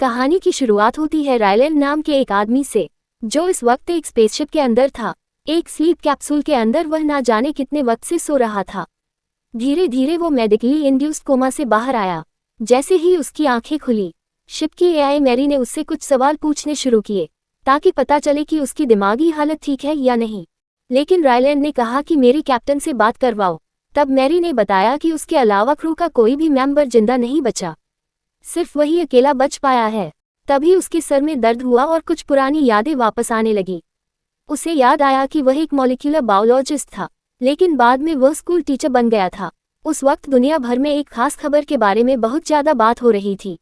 कहानी की शुरुआत होती है रायलैंड नाम के एक आदमी से, जो इस वक्त एक स्पेसशिप के अंदर था। एक स्लीप कैप्सूल के अंदर वह ना जाने कितने वक्त से सो रहा था। धीरे धीरे वो मेडिकली इंड्यूस्ड कोमा से बाहर आया। जैसे ही उसकी आंखें खुली, शिप की एआई मैरी ने उससे कुछ सवाल पूछने शुरू किए, ताकि पता चले कि उसकी दिमागी हालत ठीक है या नहीं। लेकिन रायलैंड ने कहा कि मेरी कैप्टन से बात करवाओ। तब मैरी ने बताया कि उसके अलावा क्रू का कोई भी मेंबर जिंदा नहीं बचा, सिर्फ वही अकेला बच पाया है। तभी उसके सर में दर्द हुआ और कुछ पुरानी यादें वापस आने लगी। उसे याद आया कि वह एक मॉलिक्यूलर बायोलॉजिस्ट था, लेकिन बाद में वह स्कूल टीचर बन गया था। उस वक्त दुनिया भर में एक खास खबर के बारे में बहुत ज़्यादा बात हो रही थी।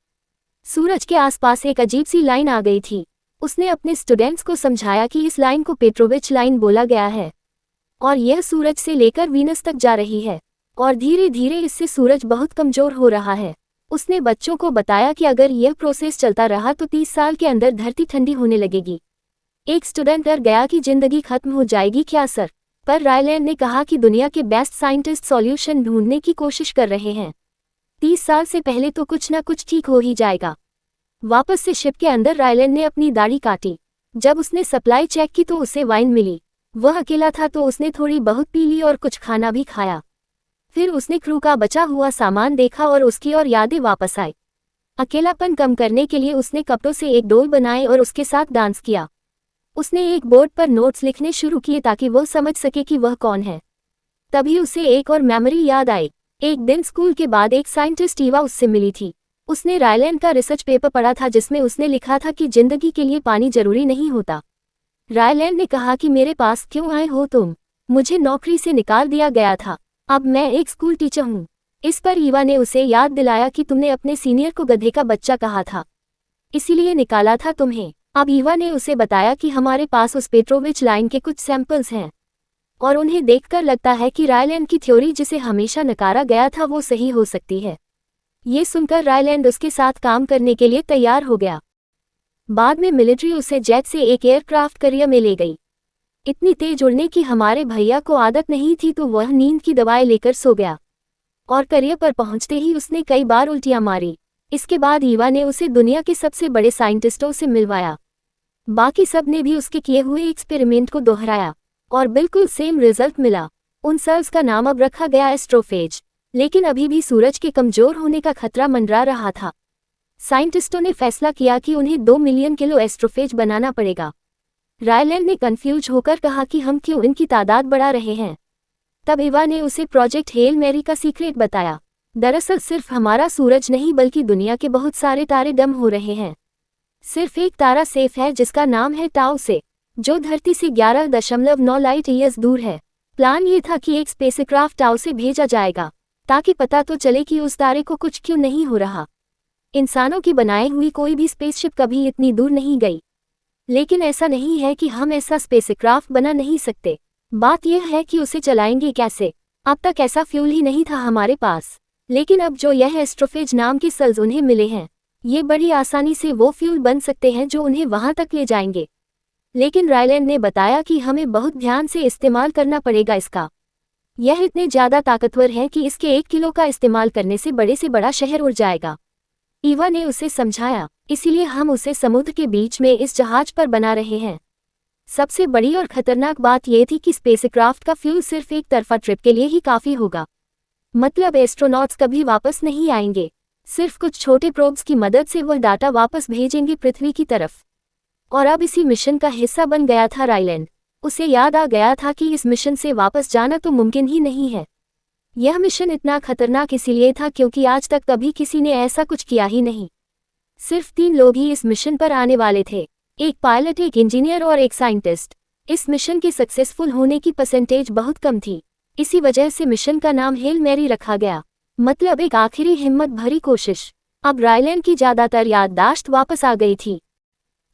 सूरज के आसपास एक अजीब सी लाइन आ गई थी। उसने अपने स्टूडेंट्स को समझाया कि इस लाइन को पेट्रोविच लाइन बोला गया है और यह सूरज से लेकर वीनस तक जा रही है, और धीरे धीरे इससे सूरज बहुत कमज़ोर हो रहा है। उसने बच्चों को बताया कि अगर यह प्रोसेस चलता रहा तो 30 साल के अंदर धरती ठंडी होने लगेगी। एक स्टूडेंट डर गया कि जिंदगी खत्म हो जाएगी क्या सर? पर रायलैंड ने कहा कि दुनिया के बेस्ट साइंटिस्ट सॉल्यूशन ढूंढने की कोशिश कर रहे हैं। 30 साल से पहले तो कुछ ना कुछ ठीक हो ही जाएगा। वापस से शिप के अंदर रायलैंड ने अपनी दाढ़ी काटी। जब उसने सप्लाई चेक की तो उसे वाइन मिली। वह अकेला था तो उसने थोड़ी बहुत पी ली और कुछ खाना भी खाया। फिर उसने क्रू का बचा हुआ सामान देखा और उसकी और यादें वापस आई। अकेलापन कम करने के लिए उसने कपड़ों से एक डोल बनाए और उसके साथ डांस किया। उसने एक बोर्ड पर नोट्स लिखने शुरू किए ताकि वह समझ सके कि वह कौन है। तभी उसे एक और मेमोरी याद आई। एक दिन स्कूल के बाद एक साइंटिस्ट ईवा उससे मिली थी। उसने रायलैंड का रिसर्च पेपर पढ़ा था जिसमें उसने लिखा था कि जिंदगी के लिए पानी जरूरी नहीं होता। रायलैंड ने कहा कि मेरे पास क्यों आए हो तुम? मुझे नौकरी से निकाल दिया गया था, अब मैं एक स्कूल टीचर हूँ। इस पर ईवा ने उसे याद दिलाया कि तुमने अपने सीनियर को गधे का बच्चा कहा था, इसीलिए निकाला था तुम्हें। अब ईवा ने उसे बताया कि हमारे पास उस पेट्रोविच लाइन के कुछ सैंपल्स हैं और उन्हें देखकर लगता है कि रायलैंड की थ्योरी जिसे हमेशा नकारा गया था वो सही हो सकती है। ये सुनकर रायलैंड उसके साथ काम करने के लिए तैयार हो गया। बाद में मिलिट्री उसे जेट से एक एयरक्राफ्ट करियर में ले गई। इतनी तेज उड़ने की हमारे भैया को आदत नहीं थी तो वह नींद की दवाई लेकर सो गया और करियर पर पहुंचते ही उसने कई बार उल्टियां मारी। इसके बाद ईवा ने उसे दुनिया के सबसे बड़े साइंटिस्टों से मिलवाया। बाकी सब ने भी उसके किए हुए एक्सपेरिमेंट को दोहराया और बिल्कुल सेम रिजल्ट मिला। उन सेल्स का नाम अब रखा गया एस्ट्रोफेज। लेकिन अभी भी सूरज के कमजोर होने का खतरा मंडरा रहा था। साइंटिस्टों ने फैसला किया कि उन्हें 2 मिलियन किलो एस्ट्रोफेज बनाना पड़ेगा। रायलैंड ने कंफ्यूज होकर कहा कि हम क्यों इनकी तादाद बढ़ा रहे हैं। तब ईवा ने उसे प्रोजेक्ट हेल मैरी का सीक्रेट बताया। दरअसल सिर्फ हमारा सूरज नहीं बल्कि दुनिया के बहुत सारे तारे डम हो रहे हैं। सिर्फ एक तारा सेफ है जिसका नाम है टाओ से, जो धरती से 11.9 लाइट ईयर्स दूर है। प्लान ये था कि एक स्पेसक्राफ्ट टाओ से भेजा जाएगा ताकि पता तो चले कि उस तारे को कुछ क्यों नहीं हो रहा। इंसानों की बनाई हुई कोई भी स्पेसशिप कभी इतनी दूर नहीं गई। लेकिन ऐसा नहीं है कि हम ऐसा स्पेसक्राफ्ट बना नहीं सकते। बात यह है कि उसे चलाएंगे कैसे? अब तक ऐसा फ्यूल ही नहीं था हमारे पास। लेकिन अब जो यह एस्ट्रोफेज नाम के सेल्स उन्हें मिले हैं, ये बड़ी आसानी से वो फ्यूल बन सकते हैं जो उन्हें वहां तक ले जाएंगे। लेकिन रायलैंड ने बताया कि हमें बहुत ध्यान से इस्तेमाल करना पड़ेगा इसका। यह इतने ज़्यादा ताकतवर है कि इसके 1 किलो का इस्तेमाल करने से बड़ा शहर उड़ जाएगा। ईवा ने उसे समझाया, इसीलिए हम उसे समुद्र के बीच में इस जहाज पर बना रहे हैं। सबसे बड़ी और खतरनाक बात यह थी कि स्पेसक्राफ्ट का फ्यूल सिर्फ एक तरफा ट्रिप के लिए ही काफ़ी होगा। मतलब एस्ट्रोनॉट्स कभी वापस नहीं आएंगे। सिर्फ कुछ छोटे प्रोब्स की मदद से वह डाटा वापस भेजेंगे पृथ्वी की तरफ। और अब इसी मिशन का हिस्सा बन गया था रायलैंड। उसे याद आ गया था कि इस मिशन से वापस जाना तो मुमकिन ही नहीं है। यह मिशन इतना खतरनाक इसीलिए था क्योंकि आज तक कभी किसी ने ऐसा कुछ किया ही नहीं। सिर्फ 3 लोग ही इस मिशन पर आने वाले थे, एक पायलट, एक इंजीनियर और एक साइंटिस्ट। इस मिशन के सक्सेसफुल होने की परसेंटेज बहुत कम थी। इसी वजह से मिशन का नाम हेल मैरी रखा गया, मतलब एक आखिरी हिम्मत भरी कोशिश। अब रायलैंड की ज़्यादातर याददाश्त वापस आ गई थी।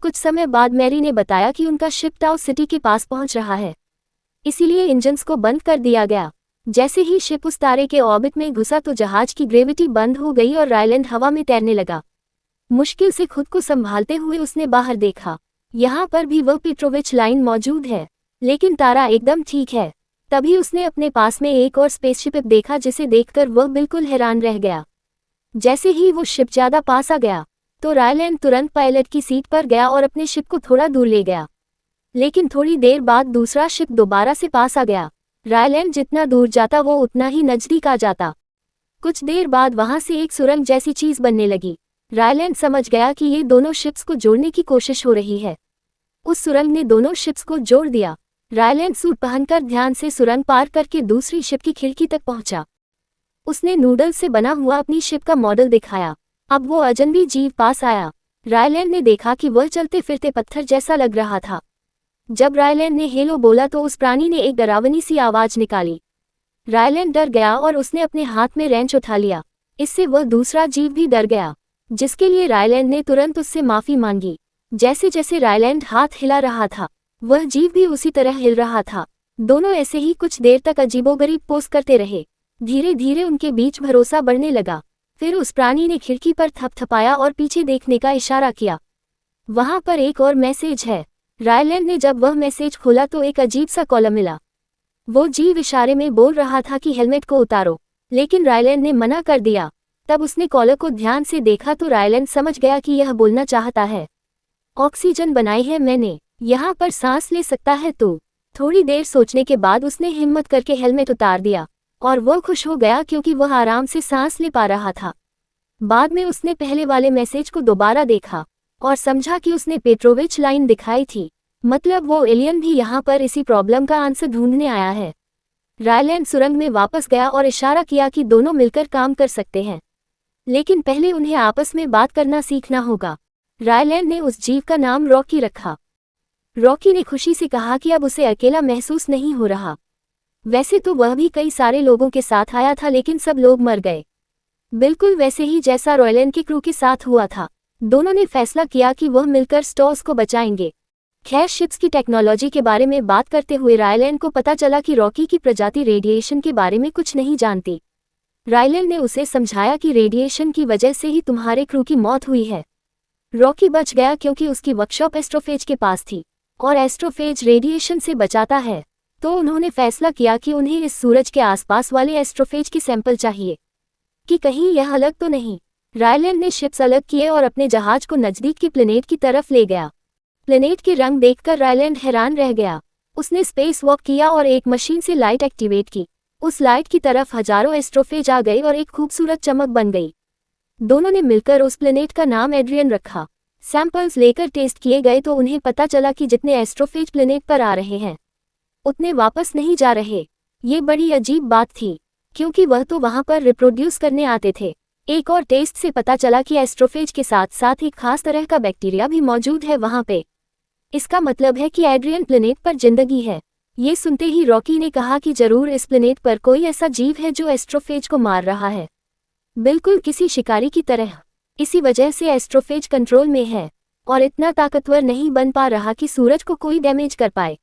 कुछ समय बाद मैरी ने बताया कि उनका शिप टाउ सिटी के पास पहुंच रहा है, इसीलिए इंजन्स को बंद कर दिया गया। जैसे ही शिप उस तारे के ऑर्बिट में घुसा तो जहाज की ग्रेविटी बंद हो गई और रायलैंड हवा में तैरने लगा। मुश्किल से खुद को संभालते हुए उसने बाहर देखा। यहाँ पर भी वह पेट्रोविच लाइन मौजूद है, लेकिन तारा एकदम ठीक है। तभी उसने अपने पास में एक और स्पेसशिप देखा जिसे देखकर वह बिल्कुल हैरान रह गया। जैसे ही वो शिप ज़्यादा पास आ गया, तो रायलैंड तुरंत पायलट की सीट पर गया और अपने शिप को थोड़ा दूर ले गया। लेकिन थोड़ी देर बाद दूसरा शिप दोबारा से पास आ गया। रायलैंड जितना दूर जाता वो उतना ही नजदीक आ जाता। कुछ देर बाद वहां से एक सुरंग जैसी चीज बनने लगी। रायलैंड समझ गया कि ये दोनों शिप्स को जोड़ने की कोशिश हो रही है। उस सुरंग ने दोनों शिप्स को जोड़ दिया। रायलैंड सूट पहनकर ध्यान से सुरंग पार करके दूसरी शिप की खिड़की तक पहुंचा। उसने नूडल से बना हुआ अपनी शिप का मॉडल दिखाया। अब वो अजनबी जीव पास आया। रायलैंड ने देखा कि वह चलते फिरते पत्थर जैसा लग रहा था। जब रायलैंड ने हेलो बोला तो उस प्राणी ने एक डरावनी सी आवाज निकाली। रायलैंड डर गया और उसने अपने हाथ में रेंच उठा लिया। इससे वह दूसरा जीव भी डर गया, जिसके लिए रायलैंड ने तुरंत उससे माफी मांगी। जैसे जैसे रायलैंड हाथ हिला रहा था, वह जीव भी उसी तरह हिल रहा था। दोनों ऐसे ही कुछ देर तक अजीबोगरीब पोज करते रहे। धीरे धीरे उनके बीच भरोसा बढ़ने लगा। फिर उस प्राणी ने खिड़की पर थपथपाया और पीछे देखने का इशारा किया। वहां पर एक और मैसेज है। रायलैंड ने जब वह मैसेज खोला तो एक अजीब सा कॉलम मिला। वो जीव इशारे में बोल रहा था कि हेलमेट को उतारो, लेकिन रायलैंड ने मना कर दिया। तब उसने कॉलर को ध्यान से देखा तो रायलैंड समझ गया कि यह बोलना चाहता है, ऑक्सीजन बनाई है मैंने, यहाँ पर सांस ले सकता है तू। थोड़ी देर सोचने के बाद उसने हिम्मत करके हेलमेट उतार दिया और वह खुश हो गया क्योंकि वह आराम से सांस ले पा रहा था। बाद में उसने पहले वाले मैसेज को दोबारा देखा और समझा कि उसने पेट्रोविच लाइन दिखाई थी, मतलब वो एलियन भी यहाँ पर इसी प्रॉब्लम का आंसर ढूंढने आया है। रायलैंड सुरंग में वापस गया और इशारा किया कि दोनों मिलकर काम कर सकते हैं, लेकिन पहले उन्हें आपस में बात करना सीखना होगा। रायलैंड ने उस जीव का नाम रॉकी रखा। रॉकी ने खुशी से कहा कि अब उसे अकेला महसूस नहीं हो रहा। वैसे तो वह भी कई सारे लोगों के साथ आया था, लेकिन सब लोग मर गए, बिल्कुल वैसे ही जैसा रायलैंड के क्रू के साथ हुआ था। दोनों ने फैसला किया कि वह मिलकर स्टोर्स को बचाएंगे। खैर, शिप्स की टेक्नोलॉजी के बारे में बात करते हुए रायलैंड को पता चला कि रॉकी की प्रजाति रेडिएशन के बारे में कुछ नहीं जानती। रायलैंड ने उसे समझाया कि रेडिएशन की वजह से ही तुम्हारे क्रू की मौत हुई है। रॉकी बच गया क्योंकि उसकी वर्कशॉप एस्ट्रोफेज के पास थी और एस्ट्रोफेज रेडिएशन से बचाता है। तो उन्होंने फैसला किया कि उन्हें इस सूरज के आसपास वाले एस्ट्रोफेज की सैंपल चाहिए कि कहीं यह अलग तो नहीं। रायलैंड ने शिप्स अलग किए और अपने जहाज को नजदीक की प्लेनेट की तरफ ले गया। प्लेनेट के रंग देखकर रायलैंड हैरान रह गया। उसने स्पेस वॉक किया और एक मशीन से लाइट एक्टिवेट की। उस लाइट की तरफ हजारों एस्ट्रोफेज आ गई और एक खूबसूरत चमक बन गई। दोनों ने मिलकर उस प्लेनेट का नाम एड्रियन रखा। सैंपल्स लेकर टेस्ट किए गए तो उन्हें पता चला कि जितने एस्ट्रोफेज प्लेनेट पर आ रहे हैं उतने वापस नहीं जा रहे। ये बड़ी अजीब बात थी, क्योंकि वह तो वहां पर रिप्रोड्यूस करने आते थे। एक और टेस्ट से पता चला कि एस्ट्रोफेज के साथ साथ एक खास तरह का बैक्टीरिया भी मौजूद है वहां पे। इसका मतलब है कि एड्रियन प्लेनेट पर जिंदगी है। ये सुनते ही रॉकी ने कहा कि जरूर इस प्लेनेट पर कोई ऐसा जीव है जो एस्ट्रोफेज को मार रहा है, बिल्कुल किसी शिकारी की तरह। इसी वजह से एस्ट्रोफेज कंट्रोल में है और इतना ताकतवर नहीं बन पा रहा कि सूरज को कोई डैमेज कर पाए।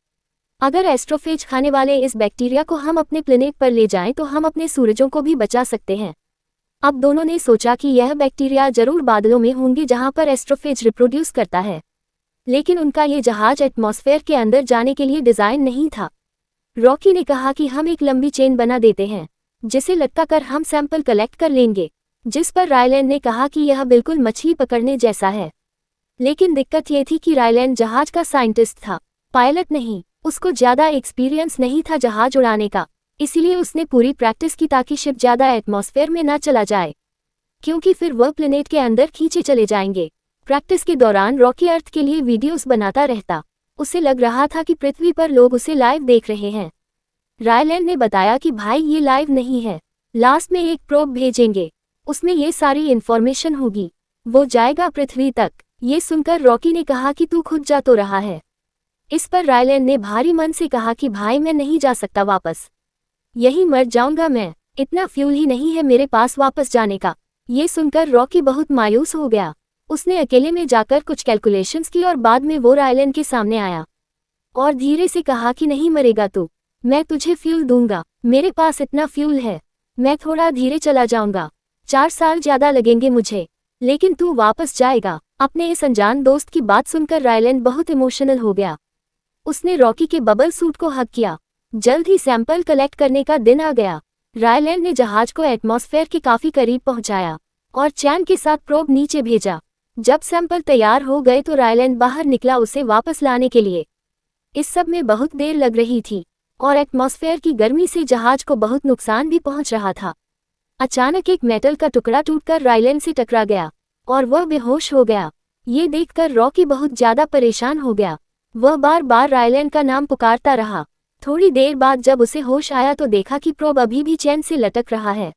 अगर एस्ट्रोफेज खाने वाले इस बैक्टीरिया को हम अपने प्लेनेट पर ले जाएं तो हम अपने सूरजों को भी बचा सकते हैं। अब दोनों ने सोचा कि यह बैक्टीरिया जरूर बादलों में होंगे जहां पर एस्ट्रोफेज रिप्रोड्यूस करता है, लेकिन उनका ये जहाज एटमॉस्फेयर के अंदर जाने के लिए डिजाइन नहीं था। रॉकी ने कहा कि हम एक लंबी चेन बना देते हैं जिसे लटकाकर हम सैंपल कलेक्ट कर लेंगे, जिस पर रायलैंड ने कहा कि यह बिल्कुल मछली पकड़ने जैसा है। लेकिन दिक्कत ये थी कि रायलैंड जहाज का साइंटिस्ट था, पायलट नहीं। उसको ज्यादा एक्सपीरियंस नहीं था जहाज उड़ाने का, इसीलिए उसने पूरी प्रैक्टिस की ताकि शिप ज्यादा एटमॉस्फेयर में ना चला जाए, क्योंकि फिर वह प्लेनेट के अंदर खींचे चले जाएंगे। प्रैक्टिस के दौरान रॉकी अर्थ के लिए वीडियोस बनाता रहता। उसे लग रहा था कि पृथ्वी पर लोग उसे लाइव देख रहे हैं। रायलैंड ने बताया कि भाई ये लाइव नहीं है, लास्ट में एक प्रोब भेजेंगे, उसमें ये सारी इन्फॉर्मेशन होगी, वो जाएगा पृथ्वी तक। ये सुनकर रॉकी ने कहा कि तू खुद जा तो रहा है। इस पर रायलैंड ने भारी मन से कहा कि भाई मैं नहीं जा सकता वापस, यही मर जाऊंगा मैं, इतना फ्यूल ही नहीं है मेरे पास वापस जाने का। ये सुनकर रॉकी बहुत मायूस हो गया। उसने अकेले में जाकर कुछ कैलकुलेशंस की और बाद में वो रायलैंड के सामने आया और धीरे से कहा कि नहीं मरेगा तू, मैं तुझे फ्यूल दूंगा, मेरे पास इतना फ्यूल है, मैं थोड़ा धीरे चला जाऊंगा, 4 साल ज्यादा लगेंगे मुझे, लेकिन तू वापस जाएगा। अपने इस अनजान दोस्त की बात सुनकर रायलैंड बहुत इमोशनल हो गया। उसने रॉकी के बबल सूट को हग किया। जल्द ही सैंपल कलेक्ट करने का दिन आ गया। रायलैंड ने जहाज को एटमॉस्फेयर के काफी करीब पहुंचाया और चैन के साथ प्रोब नीचे भेजा। जब सैंपल तैयार हो गए तो रायलैंड बाहर निकला उसे वापस लाने के लिए। इस सब में बहुत देर लग रही थी और एटमॉस्फेयर की गर्मी से जहाज को बहुत नुकसान भी पहुंच रहा था। अचानक एक मेटल का टुकड़ा टूटकर रायलैंड से टकरा गया और वह बेहोश हो गया। ये देखकर रॉकी बहुत ज्यादा परेशान हो गया। वह बार बार रायलैंड का नाम पुकारता रहा। थोड़ी देर बाद जब उसे होश आया तो देखा कि प्रोब अभी भी चैन से लटक रहा है।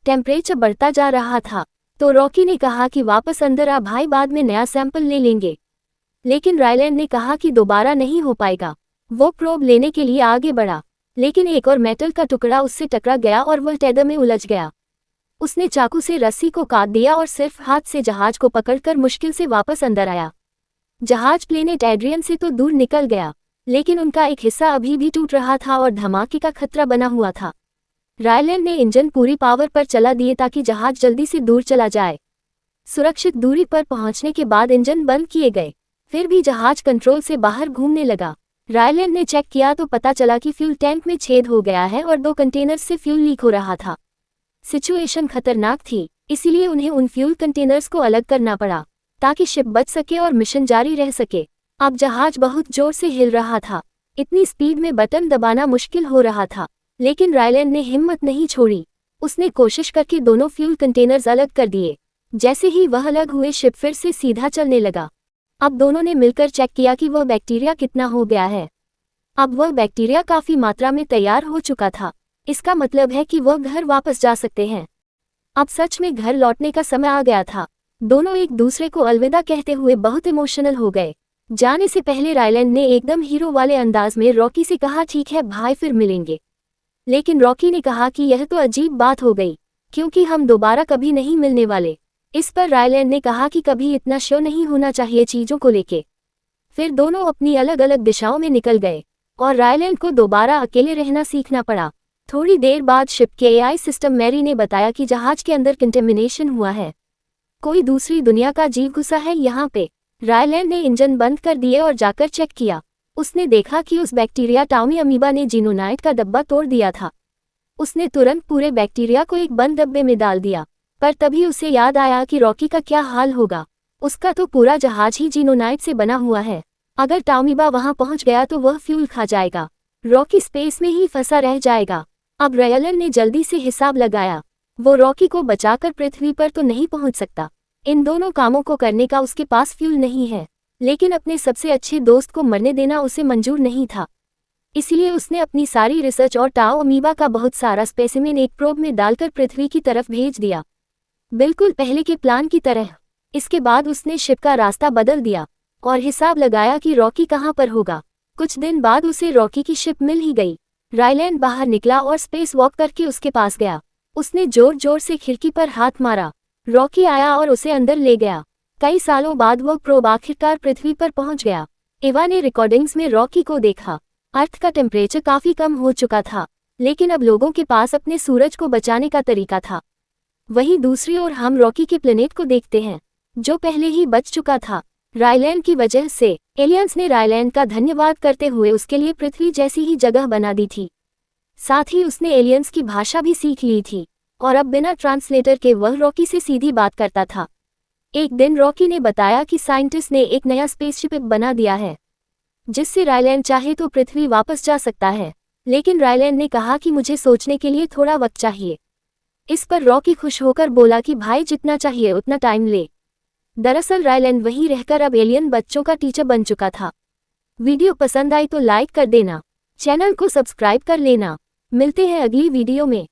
टेम्परेचर बढ़ता जा रहा था तो रॉकी ने कहा कि वापस अंदर आ भाई, बाद में नया सैंपल ले लेंगे। लेकिन रायलैंड ने कहा कि दोबारा नहीं हो पाएगा। वो प्रोब लेने के लिए आगे बढ़ा, लेकिन एक और मेटल का टुकड़ा उससे टकरा गया और वह टेदर में उलझ गया। उसने चाकू से रस्सी को काट दिया और सिर्फ हाथ से जहाज को पकड़कर मुश्किल से वापस अंदर आया। जहाज प्लेनेट एड्रियन से तो दूर निकल गया, लेकिन उनका एक हिस्सा अभी भी टूट रहा था और धमाके का खतरा बना हुआ था। रायलैंड ने इंजन पूरी पावर पर चला दिए ताकि जहाज जल्दी से दूर चला जाए। सुरक्षित दूरी पर पहुंचने के बाद इंजन बंद किए गए, फिर भी जहाज कंट्रोल से बाहर घूमने लगा। रायलैंड ने चेक किया तो पता चला कि फ्यूल टैंक में छेद हो गया है और 2 कंटेनर्स से फ्यूल लीक हो रहा था। सिचुएशन खतरनाक थी, इसीलिए उन्हें उन फ्यूल कंटेनर्स को अलग करना पड़ा ताकि शिप बच सके और मिशन जारी रह सके। अब जहाज बहुत जोर से हिल रहा था। इतनी स्पीड में बटन दबाना मुश्किल हो रहा था, लेकिन रायलैंड ने हिम्मत नहीं छोड़ी। उसने कोशिश करके दोनों फ्यूल कंटेनर्स अलग कर दिए। जैसे ही वह अलग हुए शिप फिर से सीधा चलने लगा। अब दोनों ने मिलकर चेक किया कि वह बैक्टीरिया कितना हो गया है। अब वह बैक्टीरिया काफी मात्रा में तैयार हो चुका था। इसका मतलब है कि वह घर वापस जा सकते हैं। अब सच में घर लौटने का समय आ गया था। दोनों एक दूसरे को अलविदा कहते हुए बहुत इमोशनल हो गए। जाने से पहले रायलैंड ने एकदम हीरो वाले अंदाज में रॉकी से कहा, ठीक है भाई, फिर मिलेंगे। लेकिन रॉकी ने कहा कि यह तो अजीब बात हो गई, क्योंकि हम दोबारा कभी नहीं मिलने वाले। इस पर रायलैंड ने कहा कि कभी इतना श्योर नहीं होना चाहिए चीजों को लेके। फिर दोनों अपनी अलग अलग दिशाओं में निकल गए और रायलैंड को दोबारा अकेले रहना सीखना पड़ा। थोड़ी देर बाद शिप के एआई सिस्टम मैरी ने बताया कि जहाज के अंदर कंटेमिनेशन हुआ है। कोई दूसरी दुनिया का जीव घुसा है यहाँ पे। रायलैंड ने इंजन बंद कर दिए और जाकर चेक किया। उसने देखा कि उस बैक्टीरिया टाउमी अमीबा ने जीनोनाइट का डब्बा तोड़ दिया था। उसने तुरंत पूरे बैक्टीरिया को एक बंद डब्बे में डाल दिया, पर तभी उसे याद आया कि रॉकी का क्या हाल होगा। उसका तो पूरा जहाज ही जीनोनाइट से बना हुआ है। अगर टाउमीबा वहां पहुंच गया तो वह फ्यूल खा जाएगा। रॉकी स्पेस में ही फंसा रह जाएगा। अब रायलैंड ने जल्दी से हिसाब लगाया। वो रॉकी को बचाकर पृथ्वी पर तो नहीं पहुंच सकता। इन दोनों कामों को करने का उसके पास फ्यूल नहीं है, लेकिन अपने सबसे अच्छे दोस्त को मरने देना उसे मंजूर नहीं था। इसलिए उसने अपनी सारी रिसर्च और टाओ अमीबा का बहुत सारा स्पेसिमेन एक प्रोब में डालकर पृथ्वी की तरफ भेज दिया, बिल्कुल पहले के प्लान की तरह। इसके बाद उसने शिप का रास्ता बदल दिया और हिसाब लगाया कि रॉकी कहाँ पर होगा। कुछ दिन बाद उसे रॉकी की शिप मिल ही गई। रायलैंड बाहर निकला और स्पेस वॉक करके उसके पास गया। उसने जोर जोर से खिड़की पर हाथ मारा। रॉकी आया और उसे अंदर ले गया। कई सालों बाद वो प्रोब आखिरकार पृथ्वी पर पहुंच गया। एवा ने रिकॉर्डिंग्स में रॉकी को देखा। अर्थ का टेम्परेचर काफी कम हो चुका था, लेकिन अब लोगों के पास अपने सूरज को बचाने का तरीका था। वहीं दूसरी ओर हम रॉकी के प्लेनेट को देखते हैं, जो पहले ही बच चुका था। रायलैंड की वजह से एलियंस ने रायलैंड का धन्यवाद करते हुए उसके लिए पृथ्वी जैसी ही जगह बना दी थी। साथ ही उसने एलियंस की भाषा भी सीख ली थी और अब बिना ट्रांसलेटर के वह रॉकी से सीधी बात करता था। एक दिन रॉकी ने बताया कि साइंटिस्ट ने एक नया स्पेसशिप बना दिया है, जिससे रायलैंड चाहे तो पृथ्वी वापस जा सकता है। लेकिन रायलैंड ने कहा कि मुझे सोचने के लिए थोड़ा वक्त चाहिए। इस पर रॉकी खुश होकर बोला कि भाई, जितना चाहिए उतना टाइम ले। दरअसल रायलैंड वहीं रहकर अब एलियन बच्चों का टीचर बन चुका था। वीडियो पसंद आई तो लाइक कर देना, चैनल को सब्सक्राइब कर लेना। मिलते हैं अगली वीडियो में।